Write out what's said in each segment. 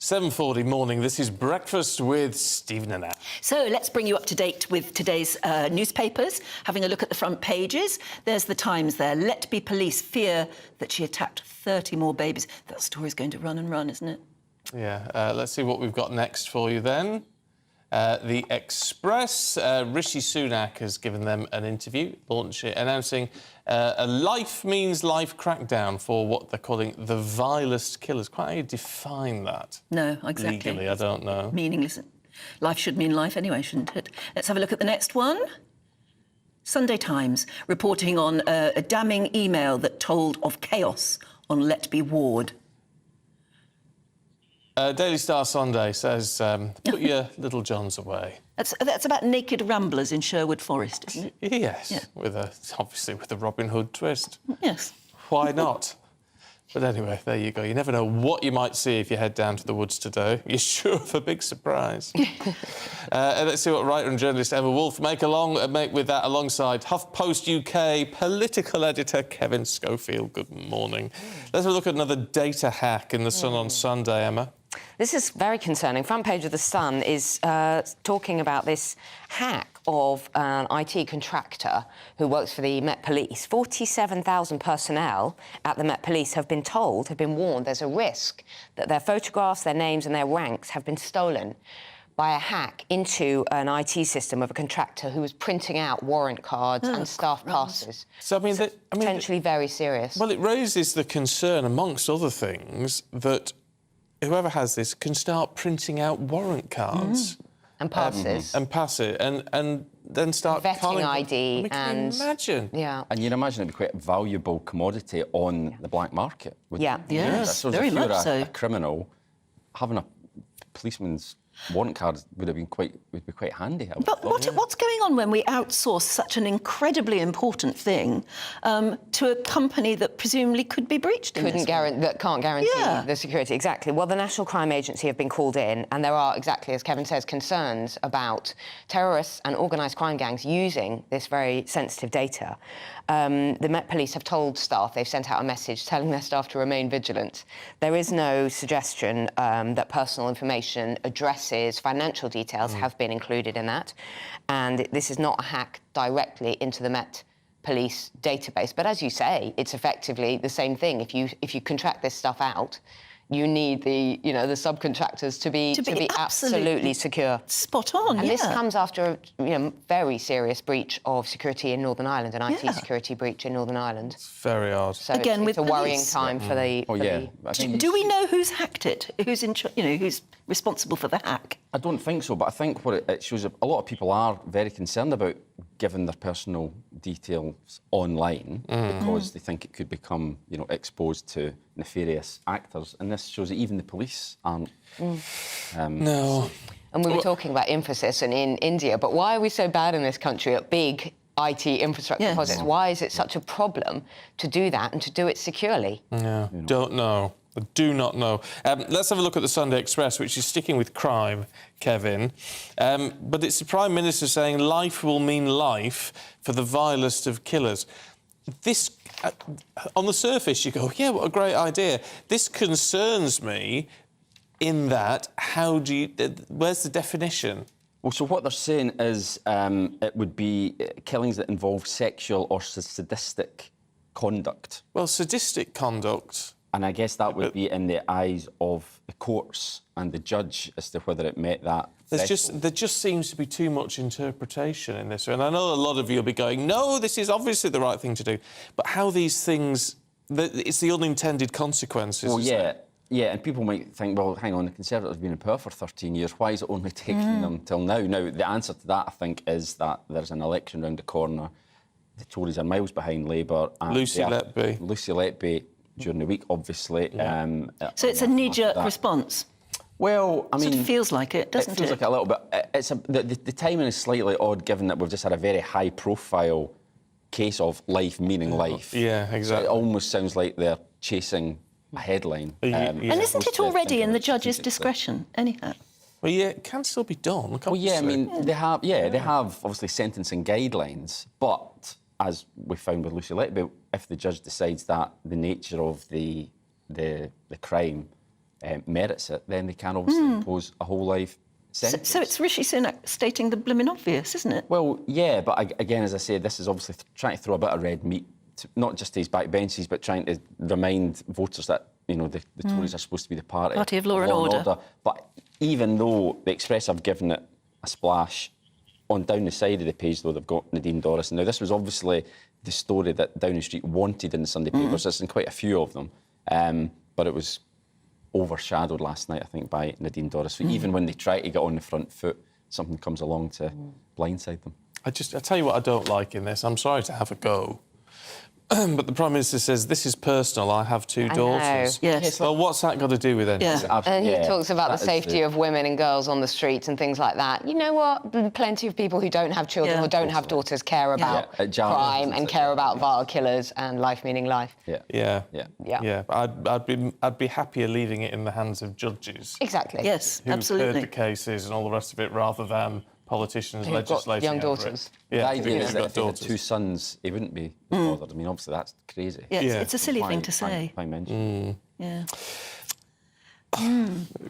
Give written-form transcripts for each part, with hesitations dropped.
7:40 morning, this is Breakfast with Stephen and Anne. So let's bring you up to date with today's newspapers. Having a look at the front pages, there's the Times there. Let be police fear that she attacked 30 more babies. That story's going to run and run, isn't it? Yeah, let's see what we've got next for you then. The Express, Rishi Sunak has given them an interview, announcing a life means life crackdown for what they're calling the vilest killers. Quite how you define that? No, exactly. Legally, I don't know. Meaningless. Life should mean life anyway, shouldn't it? Let's have a look at the next one. Sunday Times, reporting on a damning email that told of chaos on Letby Ward. Daily Star Sunday says, put your little Johns away. That's about naked ramblers in Sherwood Forest, isn't it? Yes, Yeah. obviously with a Robin Hood twist. Yes. Why not? But anyway, there you go. You never know what you might see if you head down to the woods today. You're sure of a big surprise. And let's see what writer and journalist Emma Wolfe make with that alongside HuffPost UK political editor Kevin Schofield. Good morning. Let's have a look at another data hack in The Sun on Sunday, Emma. This is very concerning. Front page of The Sun is talking about this hack of an IT contractor who works for the Met Police. 47,000 personnel at the Met Police have been warned there's a risk that their photographs, their names and their ranks have been stolen by a hack into an IT system of a contractor who was printing out warrant cards and staff passes. So, potentially very serious. Well, it raises the concern, amongst other things, that whoever has this can start printing out warrant cards. And passes. And pass it, and then start vetting ID can you imagine? Yeah. And you'd imagine it'd be quite a valuable commodity on the black market. Yeah. Yes, So very if you're much so. a criminal, having a policeman's warrant card would be quite handy. But what's going on when we outsource such an incredibly important thing to a company that presumably could be breached in this way? That can't guarantee the security. Exactly. Well, the National Crime Agency have been called in, and there are, exactly as Kevin says, concerns about terrorists and organised crime gangs using this very sensitive data. The Met Police have told staff, they've sent out a message telling their staff to remain vigilant. There is no suggestion that personal information, addresses, financial details have been included in that. And this is not a hack directly into the Met Police database. But as you say, it's effectively the same thing. If you contract this stuff out, you need the subcontractors to be absolutely secure. Spot on. And this comes after a very serious breach of security in Northern Ireland, an IT security breach in Northern Ireland. It's very odd. So Again, it's with a worrying police. time for the. Do we know who's hacked it? Who's responsible for the hack? I don't think so, but I think what it shows, a lot of people are very concerned about giving their personal details online because they think it could become, exposed to nefarious actors. And this shows that even the police aren't. No. And we were talking about emphasis and in India, but why are we so bad in this country at big IT infrastructure projects? Why is it such a problem to do that and to do it securely? Yeah, don't know. I do not know. Let's have a look at the Sunday Express, which is sticking with crime, Kevin. But it's the Prime Minister saying life will mean life for the vilest of killers. This, on the surface, you go, yeah, what a great idea. This concerns me in that, where's the definition? Well, so what they're saying is it would be killings that involve sexual or sadistic conduct. Well, sadistic conduct. And I guess that would be in the eyes of the courts and the judge as to whether it met that threshold. There just seems to be too much interpretation in this. And I know a lot of you will be going, no, this is obviously the right thing to do. But how these things... It's the unintended consequences. Well, yeah, and people might think, well, hang on, the Conservatives have been in power for 13 years. Why is it only taking them till now? Now, the answer to that, I think, is that there's an election round the corner. The Tories are miles behind Labour. Lucy Letby during the week, obviously. So it's a knee-jerk response? Well, I mean... It feels like it, doesn't it? It feels like a little bit. The timing is slightly odd, given that we've just had a very high-profile case of life meaning life. Yeah, exactly. So it almost sounds like they're chasing a headline. And isn't it already in the judge's discretion, anyhow? Well, yeah, it can still be done. Well, yeah, I mean, they have obviously sentencing guidelines, but as we found with Lucy Letby, if the judge decides that the nature of the crime merits it, then they can obviously impose a whole life sentence. So it's Rishi Sunak stating the blimmin' obvious, isn't it? Well, yeah, but again, as I say, this is obviously trying to throw a bit of red meat, not just to his backbenches, but trying to remind voters that, you know, the Tories are supposed to be the party of law and order. But even though the Express have given it a splash on down the side of the page, though, they've got Nadine Dorris. Now, this was obviously the story that Downing Street wanted in the Sunday papers. There's in quite a few of them. But it was overshadowed last night, I think, by Nadine Dorris. So even when they try to get on the front foot, something comes along to blindside them. I tell you what I don't like in this. I'm sorry to have a go. But the Prime Minister says, this is personal, I have two daughters. Yes. Well, what's that got to do with anything? Yeah. And he talks about the safety of women and girls on the streets and things like that. You know what? Plenty of people who don't have children or don't have daughters care about crime and care about vile killers and life meaning life. Yeah. I'd be happier leaving it in the hands of judges. Exactly. Yes, Who've absolutely. heard the cases and all the rest of it, rather than politicians Who've got legislating young over daughters. It. The idea who've is got that if he had daughters. two sons, he wouldn't be bothered. I mean, obviously, that's crazy. Yeah, Yeah. it's a silly thing to say. I mentioned. Yeah.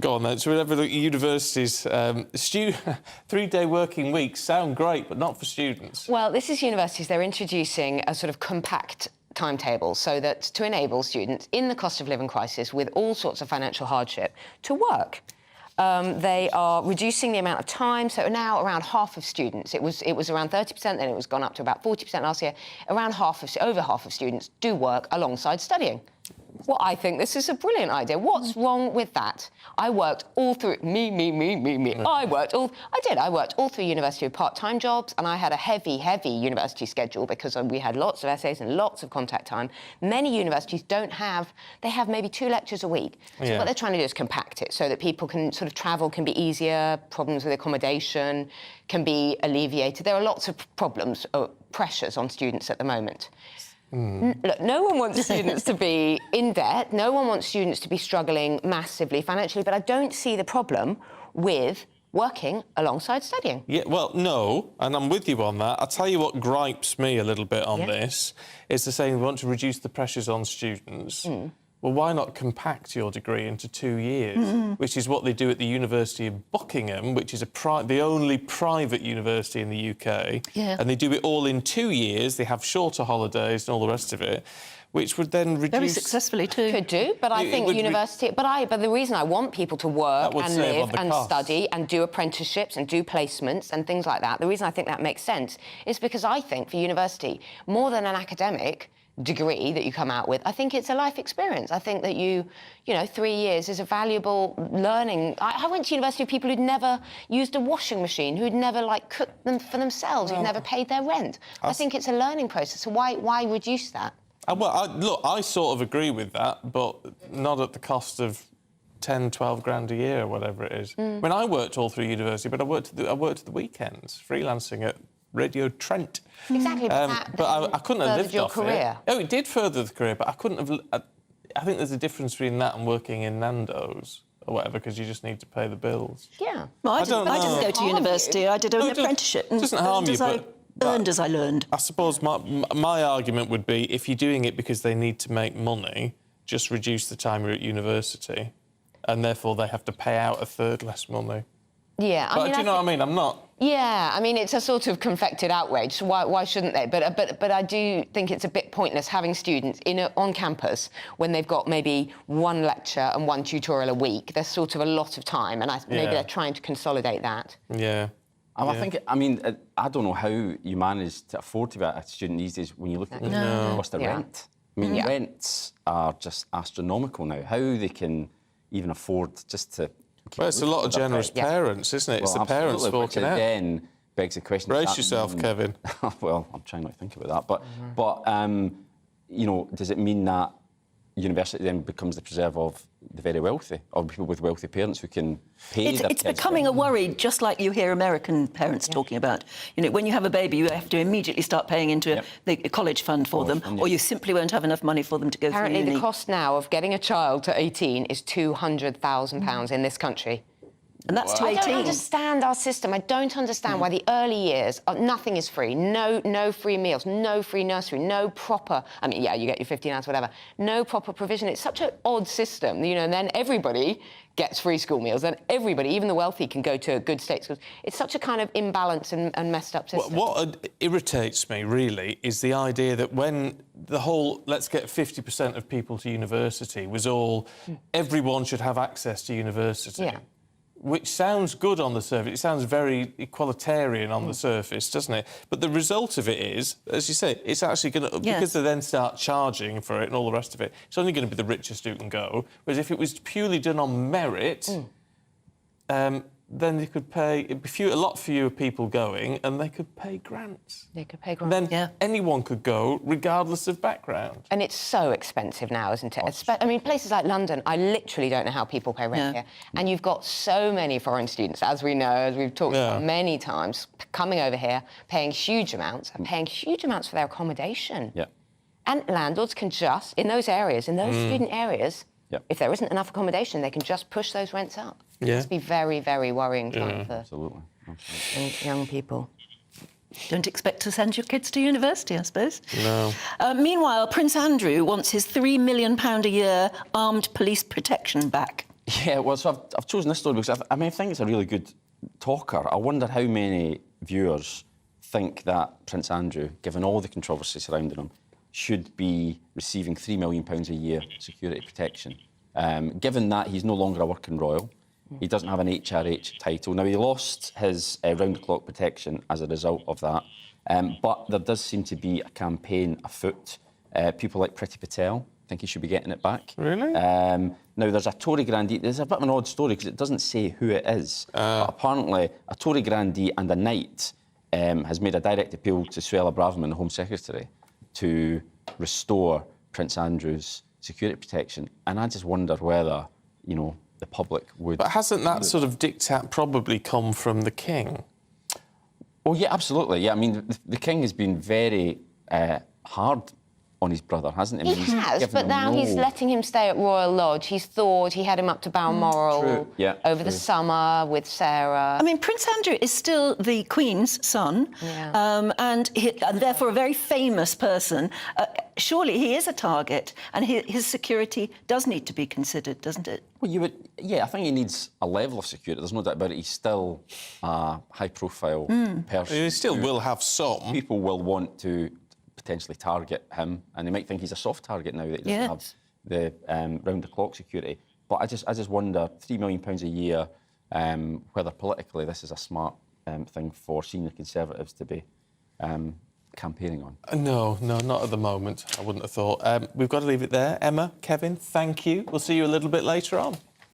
Go on then. So whenever the universities, 3-day working weeks sound great, but not for students. Well, this is universities. They're introducing a sort of compact timetable so that to enable students in the cost of living crisis with all sorts of financial hardship to work. They are reducing the amount of time, so now around half of students, it was around 30%, then it was gone up to about 40% last year, over half of students do work alongside studying. Well, I think this is a brilliant idea. What's wrong with that? I worked all through... Me. I worked all through university with part-time jobs, and I had a heavy university schedule because we had lots of essays and lots of contact time. Many universities don't have... They have maybe 2 lectures a week. So what they're trying to do is compact it so that people can sort of travel can be easier, problems with accommodation can be alleviated. There are lots of problems, pressures on students at the moment. Look, no one wants students to be in debt. No one wants students to be struggling massively financially, but I don't see the problem with working alongside studying. Yeah, well, no, and I'm with you on that. I'll tell you what gripes me a little bit on this, is they're saying we want to reduce the pressures on students. Well, why not compact your degree into 2 years, which is what they do at the University of Buckingham, which is the only private university in the UK. Yeah. And they do it all in 2 years. They have shorter holidays and all the rest of it, which would then reduce... Very successfully too. Could do, but I think university... But the reason I want people to work and live and study and do apprenticeships and do placements and things like that, the reason I think that makes sense is because I think for university, more than an academic degree that you come out with, I think it's a life experience. I think that you know, 3 years is a valuable learning. I went to university with people who'd never used a washing machine, who'd never, like, cooked them for themselves, who'd never paid their rent. I think it's a learning process, so why reduce that? Well, I sort of agree with that, but not at the cost of 10, 12 grand a year or whatever it is. I mean, I worked all through university, but I worked at the weekends, freelancing at Radio Trent. Exactly, but I couldn't have lived your off career. it. Oh, it did further the career, but I couldn't have... I think there's a difference between that and working in Nando's or whatever, because you just need to pay the bills. Yeah. Well, I don't didn't know. go to university. I did an apprenticeship. It doesn't harm you, but... Earned as I learned. I suppose my argument would be, if you're doing it because they need to make money, just reduce the time you're at university, and therefore they have to pay out 1/3 less money. Yeah, But do you know what I mean? I'm not... Yeah, I mean, it's a sort of confected outrage, so why shouldn't they? But I do think it's a bit pointless having students on campus when they've got maybe 1 lecture and 1 tutorial a week. There's sort of a lot of time, and maybe they're trying to consolidate that. Yeah. I mean, I don't know how you manage to afford to be a student these days when you look at the cost of rent. I mean, rents are just astronomical now. How they can even afford just to... Well, it's a lot of generous parents, isn't it? It's the parents forking out. Again, begs the question... Brace yourself, Kevin. Well, I'm trying not to think about that. But you know, does it mean that university then becomes the preserve of the very wealthy, or people with wealthy parents who can pay their It's kids becoming rent? a worry, just like you hear American parents talking about. You know, when you have a baby, you have to immediately start paying into the college fund for them, or you simply won't have enough money for them to go through uni. Apparently, the cost now of getting a child to 18 is £200,000 in this country. And that's to I 18. don't understand our system. I don't understand why the early years, nothing is free. No free meals, no free nursery, no proper... I mean, yeah, you get your 15 hours, whatever. No proper provision. It's such an odd system, you know, and then everybody gets free school meals, and everybody, even the wealthy, can go to good state schools. It's such a kind of imbalance and messed up system. What irritates me, really, is the idea that when the whole let's get 50% of people to university was all everyone should have access to university. Yeah. Which sounds good on the surface. It sounds very equalitarian on the surface, doesn't it? But the result of it is, as you say, it's actually going to... Yes. Because they then start charging for it and all the rest of it, it's only going to be the richest who can go. Whereas if it was purely done on merit, then they could pay... It'd be a lot fewer people going and they could pay grants. They could pay grants. Then anyone could go, regardless of background. And it's so expensive now, isn't it? I mean, places like London, I literally don't know how people pay rent here. And you've got so many foreign students, as we know, as we've talked about many times, coming over here, paying huge amounts, and paying huge amounts for their accommodation. Yeah. And landlords can just, in those areas, in those student areas, if there isn't enough accommodation, they can just push those rents up. Yeah. It must be very, very worrying time for Absolutely. young people. Don't expect to send your kids to university, I suppose. No. Meanwhile, Prince Andrew wants his £3 million a year armed police protection back. Yeah, well, so I've chosen this story because I think it's a really good talker. I wonder how many viewers think that Prince Andrew, given all the controversy surrounding him, should be receiving £3 million a year security protection. Given that he's no longer a working royal, he doesn't have an HRH title. Now, he lost his round-the-clock protection as a result of that, but there does seem to be a campaign afoot. People like Priti Patel think he should be getting it back. Really? Now, there's a Tory grandee... There's a bit of an odd story because it doesn't say who it is. But apparently, a Tory grandee and a knight has made a direct appeal to Suella Braverman, the Home Secretary, to restore Prince Andrew's security protection. And I just wonder whether, you know, the public would... But hasn't that sort of diktat probably come from the king? Oh, yeah, absolutely. Yeah, I mean, the king has been very hard on his brother, hasn't he? He has, but now he's letting him stay at Royal Lodge. He's thawed. He had him up to Balmoral over the summer with Sarah. I mean, Prince Andrew is still the Queen's son, and therefore a very famous person. Surely he is a target, and his security does need to be considered, doesn't it? Well, I think he needs a level of security. There's no doubt about it. He's still a high-profile person. He still will have some. People will want to potentially target him, and they might think he's a soft target now that he doesn't have the round-the-clock security. But I just wonder, £3 million a year, whether politically this is a smart thing for senior Conservatives to be campaigning on. No, not at the moment. I wouldn't have thought. We've got to leave it there. Emma, Kevin, thank you. We'll see you a little bit later on.